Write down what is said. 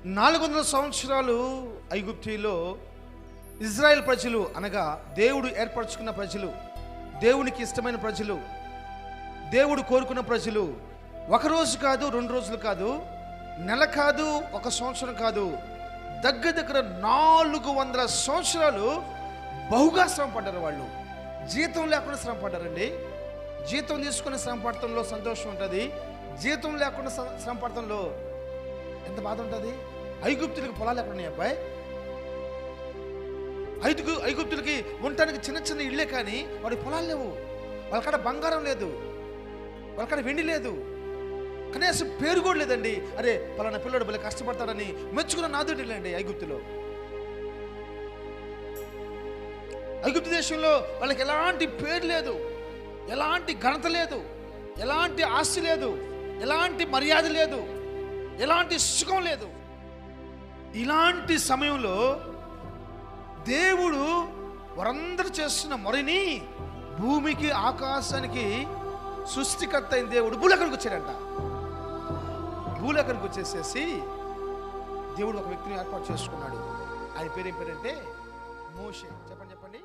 400 సంవత్సరాలు ఐగుప్తులో ఇజ్రాయెల్ ప్రజలు అనగా దేవుడు ఏర్పరచుకున్న ప్రజలు, దేవునికి ఇష్టమైన ప్రజలు, దేవుడు కోరుకున్న ప్రజలు ఒకరోజు కాదు, 2 రోజులు కాదు, నెల కాదు, 1 సంవత్సరం కాదు, దగ్గర 400 సంవత్సరాలు బహుగా శ్రమ పడ్డారు. వాళ్ళు జీతం లేకుండా శ్రమ పడ్డారండి. జీతం తీసుకుని శ్రమ పడటంలో సంతోషం ఉంటుంది, జీతం లేకుండా శ్రమ పడటంలో ఎంత బాధ ఉంటుంది. ఐగుప్తులకి పొలాలు ఎక్కడ ఉన్నాయి అబ్బాయి? ఐగుప్తులకి ఉండటానికి చిన్న చిన్న ఇళ్ళే, కానీ వాడికి పొలాలు లేవు, వాళ్ళకాడ బంగారం లేదు, వాళ్ళకాడ వెండి లేదు, కనీసం పేరు కూడా లేదండి. అరే పలానా పిల్లడు భలే కష్టపడతాడని మెచ్చుకున్న నాదుడి లేండి ఐగుప్తులో. ఐగుప్తు దేశంలో వాళ్ళకి ఎలాంటి పేరు లేదు, ఎలాంటి ఘనత లేదు, ఎలాంటి ఆస్తి లేదు, ఎలాంటి మర్యాద లేదు, ఎలాంటి సుఖం లేదు. ఇలాంటి సమయంలో దేవుడు వారందరూ చేస్తున్న మొరని భూమికి ఆకాశానికి సృష్టికర్త అయిన దేవుడు భూలోకానికి వచ్చాడంట. భూలోకానికి వచ్చేసేసి దేవుడు ఒక వ్యక్తిని ఏర్పాటు చేసుకున్నాడు. ఆయన పేరు ఏం పేరంటే మోషే. చెప్పండి.